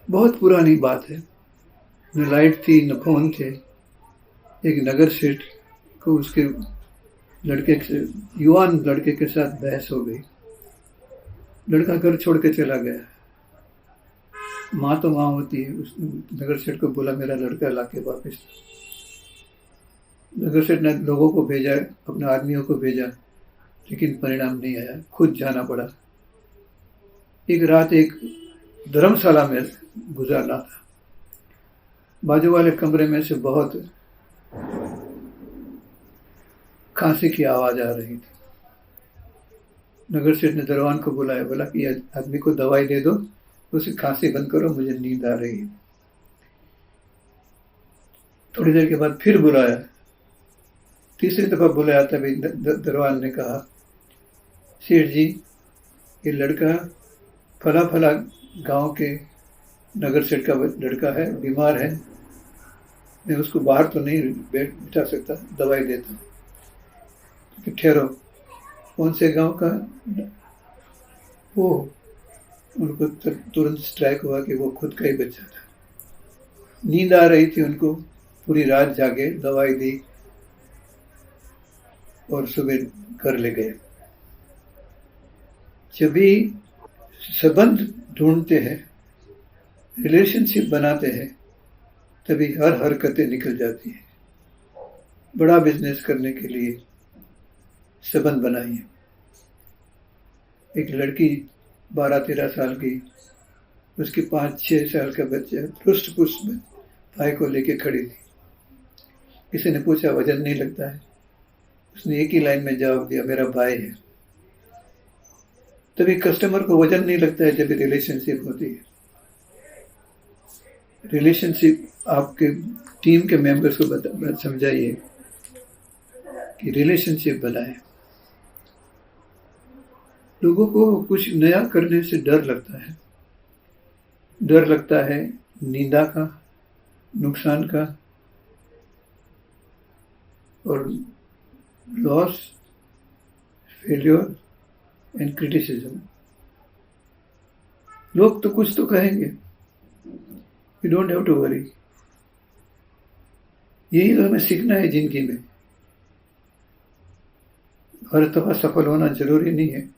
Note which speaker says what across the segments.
Speaker 1: बहुत पुरानी बात है। न लाइट थी, न फ़ोन थे। एक नगर सेठ को उसके लड़के से युवान लड़के के साथ बहस हो गई। लड़का घर छोड़ के चला गया। माँ तो माँ होती है। उस नगर सेठ को बोला, मेरा लड़का लाके वापस। नगर सेठ ने लोगों को भेजा, अपने आदमियों को भेजा, लेकिन परिणाम नहीं आया। खुद जाना पड़ा। एक रात एक धर्मशाला में गुजारना था। बाजू वाले कमरे में से बहुत खांसी की आवाज आ रही थी। नगर सेठ ने दरवान को बुलाया, बोला कि आदमी को दवाई दे दो, उसे खांसी बंद करो, मुझे नींद आ रही है। थोड़ी देर के बाद फिर बुलाया। तीसरी दफा बुलाया तभी दरवान ने कहा, सेठ जी, ये लड़का फला फला गांव के नगर सेठ का लड़का है, बीमार है, मैं उसको बाहर तो नहीं बिठा सकता, दवाई देता हूँ। तो ठहरो, कौन से गांव का? वो उनको तुरंत स्ट्राइक हुआ कि वो खुद का ही बच्चा था। नींद आ रही थी उनको, पूरी रात जागे, दवाई दी और सुबह घर ले गए। जब भी संबंध ढूंढते हैं, रिलेशनशिप बनाते हैं, तभी हर हरकतें निकल जाती हैं। बड़ा बिजनेस करने के लिए संबंध बनाइए। एक लड़की 12-13 साल की, उसकी 5-6 साल का बच्चा पृष्ठ पुष्ट में भाई को लेके खड़ी थी। किसी ने पूछा, वजन नहीं लगता है? उसने एक ही लाइन में जवाब दिया, मेरा भाई है। तभी कस्टमर को वजन नहीं लगता है जब रिलेशनशिप होती है। रिलेशनशिप आपके टीम के मेंबर्स को समझाइए कि रिलेशनशिप बनाए। लोगों को कुछ नया करने से डर लगता है। डर लगता है निंदा का, नुकसान का और लॉस, फेल्योर एंड क्रिटिसिज्म। लोग तो कुछ तो कहेंगे, you don't have to worry. यही तो हमें सीखना है जिंदगी में। हर दफा सफल होना जरूरी नहीं है,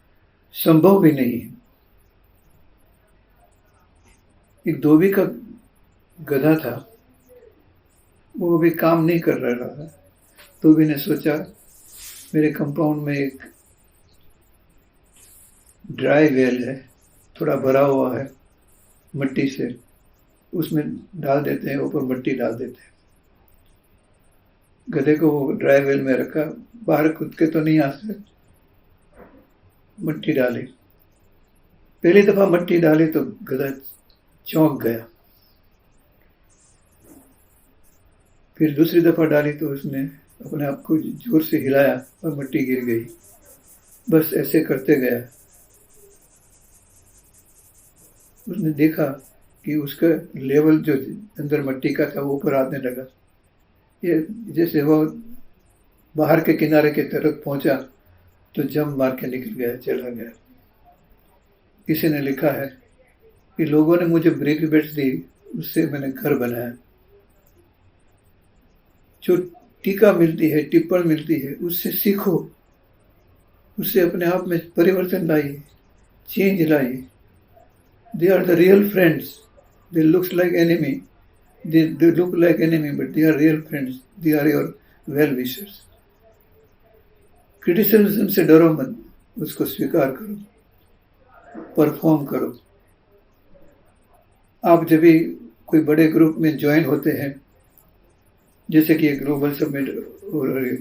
Speaker 1: संभव भी नहीं है। एक धोबी का गधा था, वो भी काम नहीं कर रहा था। धोबी ने सोचा, मेरे कंपाउंड में एक ड्राई वेल है, थोड़ा भरा हुआ है मिट्टी से, उसमें डाल देते हैं, ऊपर मिट्टी डाल देते हैं। गधे को वो ड्राई वेल में रखा, बाहर कूद के तो नहीं आ सकते, मिट्टी डाली। पहली दफा मिट्टी डाली तो गधा चौंक गया। फिर दूसरी दफा डाली तो उसने अपने आप को जोर से हिलाया और मिट्टी गिर गई। बस ऐसे करते गया। उसने देखा कि उसका लेवल जो अंदर मिट्टी का था वो ऊपर आने लगा। ये जैसे वो बाहर के किनारे की तरफ पहुंचा तो जंप मार के निकल गया, चला गया। किसी ने लिखा है कि लोगों ने मुझे ब्रिक बेट्स दी, उससे मैंने घर बनाया। जो टीका मिलती है, टिप्पण मिलती है, उससे सीखो, उससे अपने आप में परिवर्तन लाइए, चेंज लाइए। They are the real friends. They look like enemy. They look like enemy, but they are real friends. They are your well-wishers. Criticism से डरो मत, उसको स्वीकार करो, परफॉर्म करो। आप जब भी कोई बड़े ग्रुप में ज्वाइन होते हैं, जैसे कि ग्लोबल समिट हो रही है,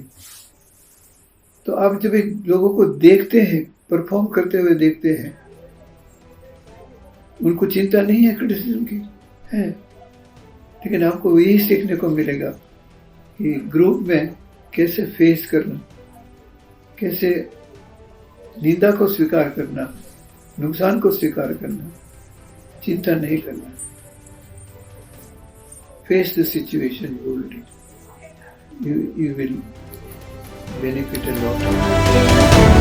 Speaker 1: तो आप जब भी लोगों को देखते हैं, परफॉर्म करते हुए देखते हैं, उनको चिंता नहीं है क्रिटिसिज्म की, है, लेकिन आपको यही सीखने को मिलेगा कि ग्रुप में कैसे फेस करना, कैसे निंदा को स्वीकार करना, नुकसान को स्वीकार करना, चिंता नहीं करना। Face the situation boldly, you will benefit a lot.